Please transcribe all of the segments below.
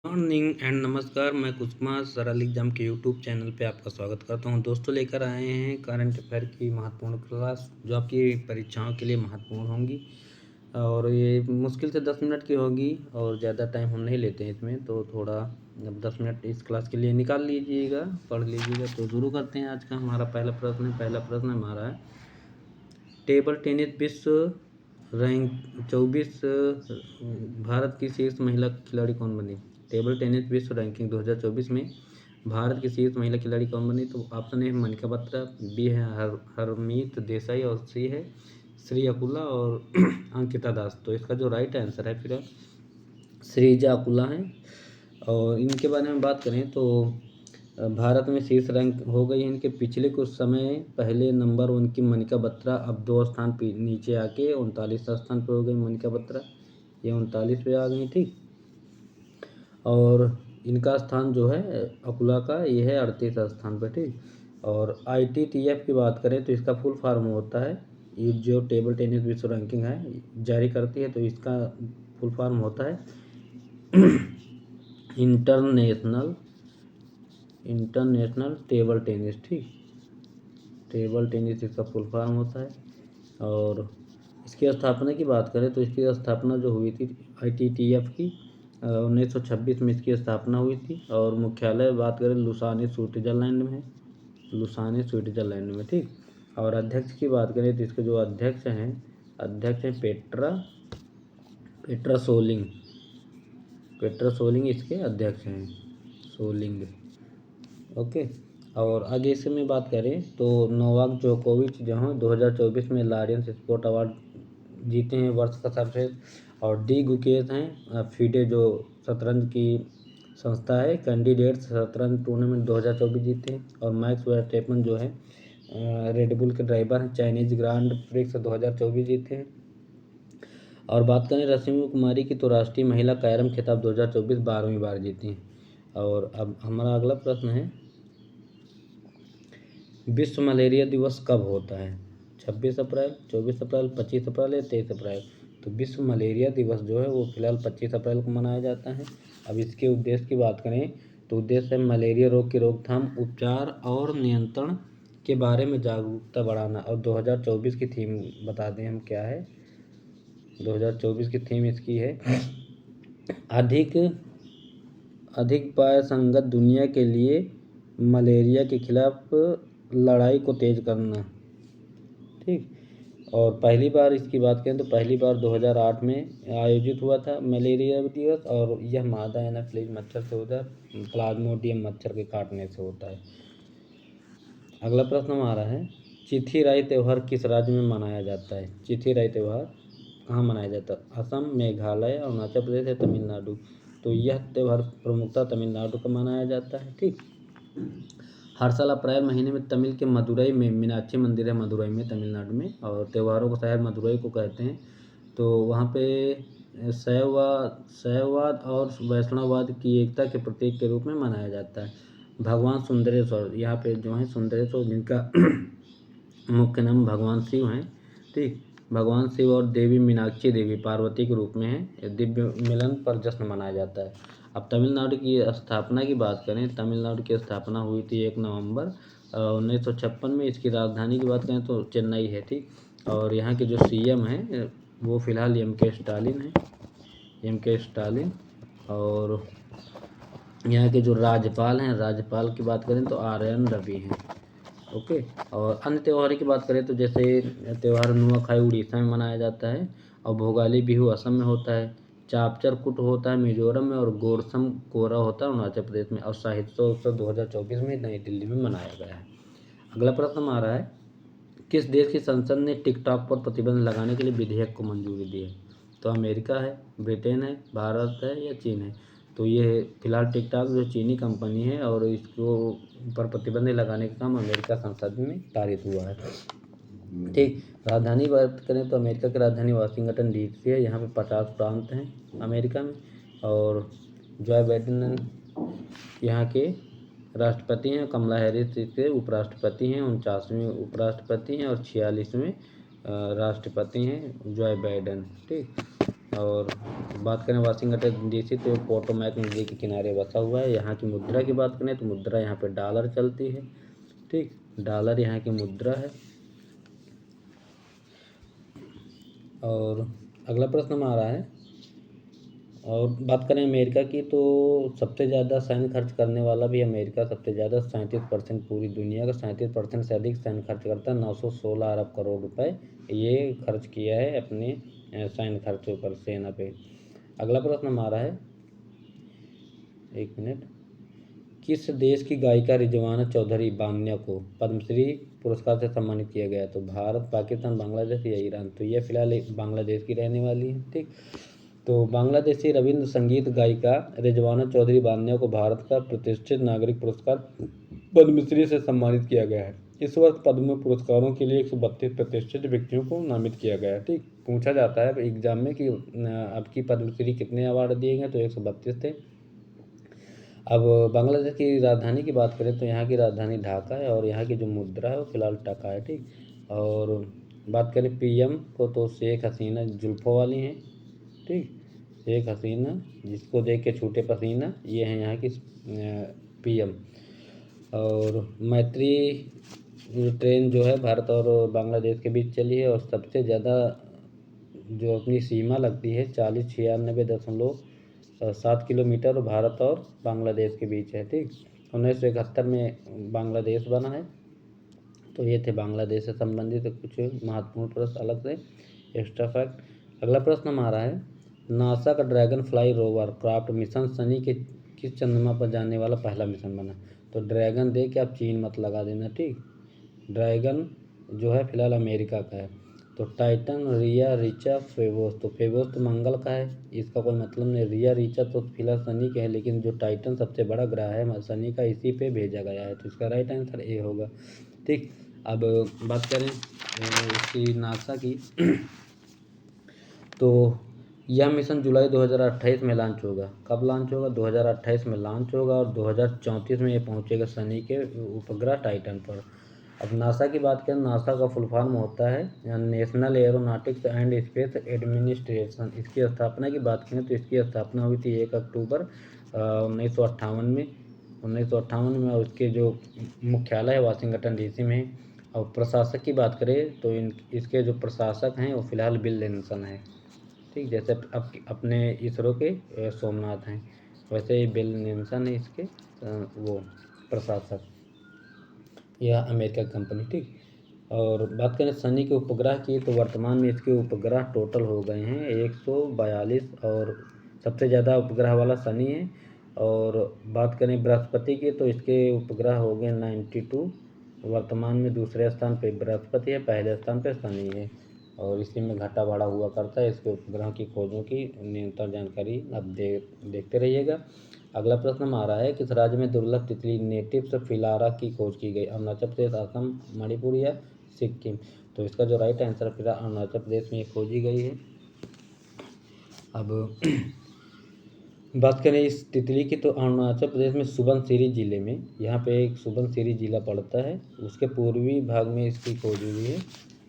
Morning and नमस्कार। मैं कुसुमा सरल एग्जाम के यूट्यूब चैनल पे आपका स्वागत करता हूं। दोस्तों, लेकर आए हैं करंट अफेयर की महत्वपूर्ण क्लास जो आपकी परीक्षाओं के लिए महत्वपूर्ण होंगी। और ये मुश्किल से 10 मिनट की होगी और ज़्यादा टाइम हम नहीं लेते हैं इसमें, तो थोड़ा अब 10 मिनट इस क्लास के लिए निकाल लीजिएगा, पढ़ लीजिएगा। तो शुरू करते हैं। आज का हमारा पहला प्रश्न हमारा है, टेबल टेनिस विश्व रैंक 24 भारत की शीर्ष महिला खिलाड़ी कौन बनी? टेबल टेनिस विश्व रैंकिंग 2024 में भारत की शीर्ष महिला खिलाड़ी कौन बनी? तो option A Manika Batra, B है हरमीत देसाई और सी है श्री अकुला और अंकिता दास। तो इसका जो राइट आंसर है फिर श्रीजा अकुला है। और इनके बारे में बात करें तो भारत में शीर्ष रैंक हो गई है इनके। पिछले कुछ समय पहले नंबर 1 की मनिका बत्रा अब 2 स्थान नीचे आके 39 स्थान पर हो गई मनिका बत्रा। ये 39 पे आ गई थी। और इनका स्थान जो है अकुला का ये है 38 स्थान पर, ठीक। और ITTF की बात करें तो इसका फुल फॉर्म होता है, ये जो टेबल टेनिस विश्व रैंकिंग है जारी करती है, तो इसका फुल फॉर्म होता है इंटरनेशनल टेबल टेनिस, ठीक। टेबल टेनिस इसका फुल फॉर्म होता है। और इसकी स्थापना की बात करें तो इसकी स्थापना जो हुई थी ITTF की 1926 में इसकी स्थापना हुई थी। और मुख्यालय बात करें लुसाने स्विट्जरलैंड में, ठीक। और अध्यक्ष की बात करें तो इसके जो अध्यक्ष हैं पेट्रा सोलिंग इसके अध्यक्ष हैं, सोलिंग, ओके। और आगे से में बात करें तो नोवाक जोकोविच जो हैं 2024 में लायंस स्पोर्ट अवार्ड जीते हैं वर्ष का सर्वश्रेष्ठ। और डी गुकेश हैं फीडे जो शतरंज की संस्था है कैंडिडेट्स शतरंज टूर्नामेंट 2024 जीते हैं। और मैक्स वर्स्टेपन जो है रेडबुल के ड्राइवर हैं चाइनीज ग्रांड प्रिक्स 2024 जीते हैं। और बात करें रश्मि कुमारी की तो राष्ट्रीय महिला कैरम खिताब 2024 12वीं बार जीती हैं। और अब हमारा अगला प्रश्न है, विश्व मलेरिया दिवस कब होता है? 26 अप्रैल, 24 अप्रैल, 25 अप्रैल या 23 अप्रैल? तो विश्व मलेरिया दिवस जो है वो फिलहाल 25 अप्रैल को मनाया जाता है। अब इसके उद्देश्य की बात करें तो उद्देश्य है मलेरिया रोग की रोकथाम, उपचार और नियंत्रण के बारे में जागरूकता बढ़ाना। और 2024 की थीम बता दें हम क्या है। 2024 की थीम इसकी है अधिक पाय संगत दुनिया के लिए मलेरिया के खिलाफ लड़ाई को तेज करना, ठीक। और पहली बार इसकी बात करें तो पहली बार 2008 में आयोजित हुआ था मलेरिया दिवस। और यह मादा एनाफिलीज मच्छर से होता है, प्लाज्मोडियम मच्छर के काटने से होता है। अगला प्रश्न हमारा है, चिथिराई त्यौहार किस राज्य में मनाया जाता है? चिथिराई त्यौहार कहाँ मनाया जाता है? असम, मेघालय, अरुणाचल प्रदेश या तमिलनाडु? तो यह त्यौहार प्रमुखतः तमिलनाडु का मनाया जाता है, ठीक। हर साल अप्रैल महीने में तमिल के मदुरई में मीनाक्षी मंदिर है, मदुरई में तमिलनाडु में, और त्योहारों का शहर मदुरई को कहते हैं। तो वहाँ पे शैववाद और वैष्णववाद की एकता के प्रतीक के रूप में मनाया जाता है। भगवान सुंदरेश्वर यहाँ पे जो है सुंदरेश्वर जिनका मुख्य नाम भगवान शिव हैं, ठीक। भगवान शिव और देवी मीनाक्षी देवी पार्वती के रूप में है। दिव्य मिलन पर जश्न मनाया जाता है। अब तमिलनाडु की स्थापना की बात करें, तमिलनाडु की स्थापना हुई थी 1 नवंबर 1956 में। इसकी राजधानी की बात करें तो चेन्नई है, ठीक। और यहाँ के जो CM हैं वो फिलहाल MK स्टालिन हैं, और यहाँ के जो राज्यपाल की बात करें तो RN रवि हैं, ओके। और अन्य त्योहारों की बात करें तो जैसे त्यौहार नुआखाई उड़ीसा में मनाया जाता है, और भोगाली बिहू असम में होता है, चापचर कुट होता है मिजोरम में, और गोरसम कोरा होता है अरुणाचल प्रदेश में। और साहित्य उत्सव 2024 में नई दिल्ली में मनाया गया है। अगला प्रश्न हमारा है, किस देश की संसद ने टिकटॉक पर प्रतिबंध लगाने के लिए विधेयक को मंजूरी दी है? तो अमेरिका है, ब्रिटेन है, भारत है या चीन है? तो ये फिलहाल टिकटॉक जो चीनी कंपनी है और इसको पर प्रतिबंध लगाने का काम अमेरिका संसद में पारित हुआ है, ठीक। राजधानी बात करें तो अमेरिका की राजधानी वाशिंगटन DC है। यहाँ पे 50 प्रांत हैं अमेरिका में। और जो बाइडेन यहाँ के राष्ट्रपति हैं, कमला हैरिस इसके उपराष्ट्रपति हैं, 49वें उपराष्ट्रपति हैं और 46वें राष्ट्रपति हैं जो बाइडेन, ठीक। और बात करें वाशिंगटन डीसी तो पोटोमैक नदी के किनारे बसा हुआ है। यहाँ की मुद्रा की बात करें तो मुद्रा यहाँ पे डॉलर चलती है, ठीक, डॉलर यहाँ की मुद्रा है। और अगला प्रश्न हमारा आ रहा है, और बात करें अमेरिका की तो सबसे ज़्यादा सैन्य खर्च करने वाला भी अमेरिका सबसे ज़्यादा 37%, पूरी दुनिया का 37% से अधिक सैन्य खर्च करता है। 916 अरब करोड़ रुपए ये खर्च किया है अपने सैन्य खर्चों पर, सेना पे। अगला प्रश्न हमारा है, एक मिनट, किस देश की गायिका रिजवाना चौधरी बान्या को पद्मश्री पुरस्कार से सम्मानित किया गया? तो भारत, पाकिस्तान, बांग्लादेश या ईरान? तो ये फिलहाल बांग्लादेश की रहने वाली है, ठीक। तो बांग्लादेशी रविंद्र संगीत गायिका रिजवाना चौधरी बान्या को भारत का प्रतिष्ठित नागरिक पुरस्कार पद्मश्री से सम्मानित किया गया है। इस वर्ष पद्म पुरस्कारों के लिए 132 प्रतिष्ठित व्यक्तियों को नामित किया गया है, ठीक। पूछा जाता है एग्जाम में कि आपकी पद्मश्री कितने अवार्ड दिए गए, तो 132 थे। अब बांग्लादेश की राजधानी की बात करें तो यहाँ की राजधानी ढाका है और यहाँ की जो मुद्रा है वो फिलहाल टका है, ठीक। और बात करें पीएम को तो शेख हसीना जुल्फों वाली हैं, ठीक, शेख हसीना जिसको देख के छूटे पसीना, ये हैं यहाँ की पीएम। और मैत्री ट्रेन जो है भारत और बांग्लादेश के बीच चली है और सबसे ज़्यादा जो अपनी सीमा लगती है 4096.7 किलोमीटर भारत और बांग्लादेश के बीच है, ठीक। 1971 में बांग्लादेश बना है। तो ये थे बांग्लादेश से संबंधित कुछ महत्वपूर्ण प्रश्न अलग से एक्स्ट्रा फैक्ट। अगला प्रश्न हमारा है, नासा का dragon fly rover craft mission Shani के किस चंद्रमा पर जाने वाला पहला मिशन बना? तो ड्रैगन दे के आप चीन मत लगा देना, ठीक। ड्रैगन जो है फिलहाल अमेरिका का है। तो टाइटन, रिया, रीचा, फेबोस। तो फेबोस तो मंगल का है, इसका कोई मतलब नहीं। रिया, रीचा तो फिलहाल शनि के है, लेकिन जो टाइटन सबसे बड़ा ग्रह है शनि का, इसी पे भेजा गया है। तो इसका राइट आंसर ए होगा, ठीक। अब बात करें इसकी नासा की तो यह मिशन जुलाई 2028 में लॉन्च होगा। कब लॉन्च होगा? 2028 में लॉन्च होगा और 2034 में ये पहुंचेगा शनि के उपग्रह टाइटन पर। अब नासा की बात करें, नासा का फुल फॉर्म होता है national aeronautics and space administration. इसकी स्थापना की बात करें तो इसकी स्थापना हुई थी 1 अक्टूबर 1958 में। 1958 में और इसके जो मुख्यालय है वाशिंगटन डीसी में है। और प्रशासक की बात करें तो इसके जो प्रशासक हैं वो फिलहाल बिल लेंसन है, ठीक। जैसे अब अपने इसरो के सोमनाथ हैं, वैसे ही बिल लेंसन है इसके वो प्रशासक, यह अमेरिका की कंपनी, ठीक। और बात करें शनि के उपग्रह की तो वर्तमान में इसके उपग्रह टोटल हो गए हैं 142 और सबसे ज़्यादा उपग्रह वाला शनि है। और बात करें बृहस्पति की तो इसके उपग्रह हो गए 92। वर्तमान में दूसरे स्थान पे बृहस्पति है, पहले स्थान पे शनि है और इसी में घटा बढ़ा हुआ करता है। इसके उपग्रह की खोजों की निरंतर जानकारी आप देखते रहिएगा। अगला प्रश्न हमारा है, किस राज्य में दुर्लभ तितली नेटिव्स फिलारा की खोज की गई? अरुणाचल प्रदेश, असम, मणिपुर या सिक्किम? तो इसका जो राइट आंसर फिर अरुणाचल प्रदेश में खोजी गई है। अब बात करें इस तितली की तो अरुणाचल प्रदेश में सुबनसिरी जिले में, यहाँ पे एक सुबनसिरी जिला पड़ता है, उसके पूर्वी भाग में इसकी खोज हुई है,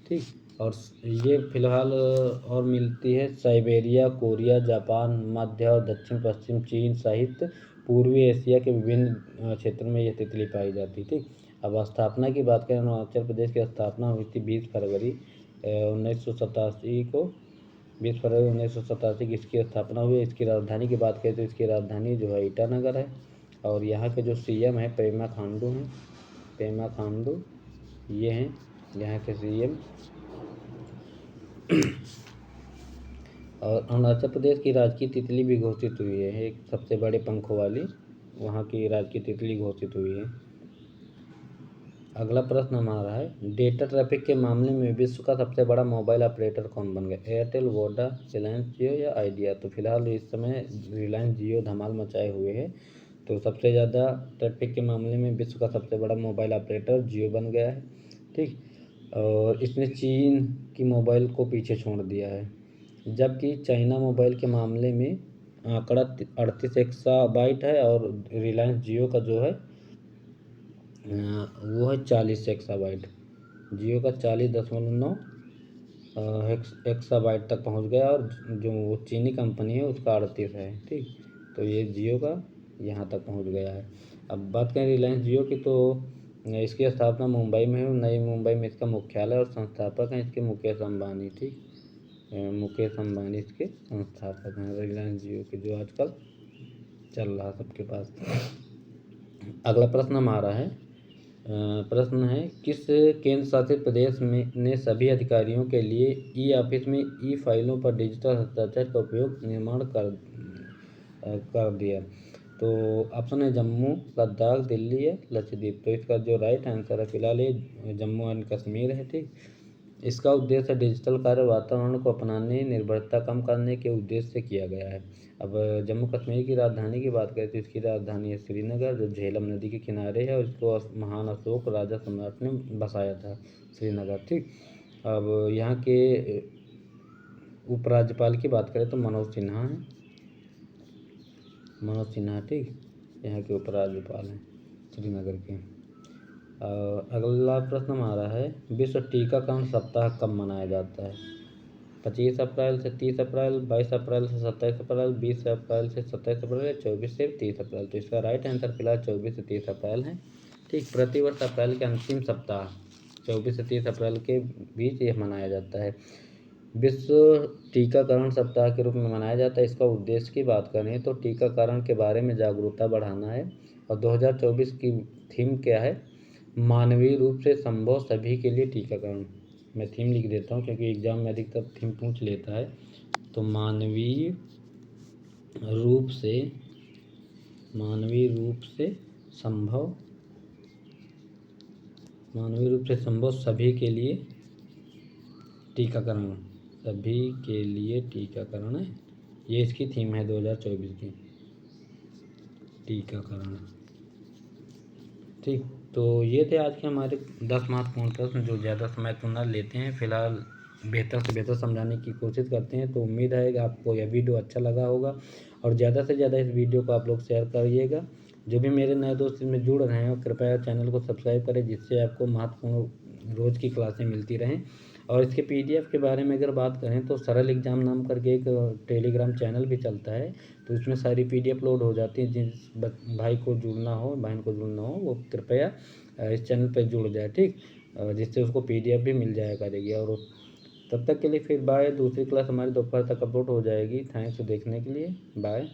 ठीक। और ये फिलहाल और मिलती है साइबेरिया, कोरिया, जापान, मध्य और दक्षिण पश्चिम चीन सहित पूर्वी एशिया के विभिन्न क्षेत्रों में यह तितली पाई जाती है, ठीक। अब स्थापना की बात करें, अरुणाचल प्रदेश की स्थापना हुई थी 20 फरवरी 1987 को। 20 फरवरी 1987 की इसकी स्थापना हुई। इसकी राजधानी की बात करें तो इसकी राजधानी जो है ईटानगर है और यहाँ के जो सीएम है पेमा खांडू हैं, पेमा खांडू ये हैं यहाँ के सीएम। और अरुणाचल प्रदेश की राजकीय तितली भी घोषित हुई है, एक सबसे बड़े पंखों वाली वहाँ की राजकीय तितली घोषित हुई है। अगला प्रश्न हमारा है, डेटा ट्रैफिक के मामले में विश्व का सबसे बड़ा मोबाइल ऑपरेटर कौन बन गया? एयरटेल, वोडा, रिलायंस जियो या आइडिया? तो फिलहाल इस समय रिलायंस जियो धमाल मचाए हुए है। तो सबसे ज़्यादा ट्रैफिक के मामले में विश्व का सबसे बड़ा मोबाइल ऑपरेटर जियो बन गया है, ठीक। और इसने चीन की मोबाइल को पीछे छोड़ दिया है, जबकि चाइना मोबाइल के मामले में आंकड़ा 38 एक्साबाइट है और रिलायंस जियो का जो है वो है 40 एक्साबाइट। जियो का 40.9 एक्साबाइट तक पहुंच गया और जो वो चीनी कंपनी है उसका 38 है। ठीक, तो ये जियो का यहाँ तक पहुंच गया है। अब बात करें रिलायंस जियो की, तो इसकी स्थापना मुंबई में है। नई मुंबई में इसका मुख्यालय और संस्थापक हैं इसके मुकेश अंबानी। ठीक, मुकेश अंबानी इसके संस्थापक हैं रिलायंस जियो के, जो आजकल चल रहा सबके पास। अगला प्रश्न हमारा है, प्रश्न है किस केंद्र शासित प्रदेश में ने सभी अधिकारियों के लिए ई ऑफिस में ई फाइलों पर डिजिटल हस्ताक्षर का उपयोग निर्माण कर दिया। तो ऑप्शन है जम्मू, लद्दाख, दिल्ली या लक्षद्वीप। तो इसका जो राइट आंसर है फिलहाल ये जम्मू एंड कश्मीर है। ठीक, इसका उद्देश्य डिजिटल कार्य वातावरण को अपनाने, निर्भरता कम करने के उद्देश्य से किया गया है। अब जम्मू कश्मीर की राजधानी की बात करें तो इसकी राजधानी है श्रीनगर, जो झेलम नदी के किनारे है और इसको महान अशोक राजा सम्राट ने बसाया था श्रीनगर। ठीक, अब यहाँ के उपराज्यपाल की बात करें तो मनोज सिन्हा हैं, मनोज सिन्हा। ठीक, यहाँ के उपराज्यपाल हैं श्रीनगर के। अगला प्रश्न हमारा है विश्व टीकाकरण सप्ताह कब मनाया जाता है? 25 अप्रैल से 30 अप्रैल, 22 अप्रैल से 27 अप्रैल, 20 अप्रैल से 27 अप्रैल या 24 से 30 अप्रैल। तो इसका राइट आंसर फिलहाल 24 से 30 अप्रैल है। ठीक, प्रतिवर्ष अप्रैल के अंतिम सप्ताह 24 से 30 अप्रैल के बीच यह मनाया जाता है। विश्व टीकाकरण सप्ताह के रूप में मनाया जाता है। इसका उद्देश्य की बात करें तो टीकाकरण के बारे में जागरूकता बढ़ाना है। और 2024 की थीम क्या है? मानवीय रूप से संभव सभी के लिए टीकाकरण। मैं थीम लिख देता हूँ क्योंकि एग्जाम में अधिकतर थीम पूछ लेता है। तो मानवीय रूप संभव सभी के लिए टीकाकरण, सभी के लिए टीकाकरण है। ये इसकी थीम है 2024 की, टीकाकरण। ठीक, तो ये थे आज के हमारे 10 महत्वपूर्ण प्रश्न, जो ज़्यादा समय तो न लेते हैं। फिलहाल बेहतर से बेहतर समझाने की कोशिश करते हैं। तो उम्मीद है कि आपको यह वीडियो अच्छा लगा होगा और ज़्यादा से ज़्यादा इस वीडियो को आप लोग शेयर करिएगा। जो भी मेरे नए दोस्त इसमें जुड़ रहे हैं कृपया चैनल को सब्सक्राइब करें, जिससे आपको महत्वपूर्ण रोज़ की क्लासें मिलती रहें। और इसके PDF के बारे में अगर बात करें तो सरल एग्ज़ाम नाम करके एक टेलीग्राम चैनल भी चलता है, तो उसमें सारी PDF लोड हो जाती है। जिस भाई को जुड़ना हो, बहन को जुड़ना हो, वो कृपया इस चैनल पर जुड़ जाए। ठीक, जिससे उसको PDF भी मिल जाया करेगी। और तब तक के लिए फिर बाय। दूसरी क्लास हमारी दोपहर तक अपलोड हो जाएगी। थैंक्स देखने के लिए, बाय।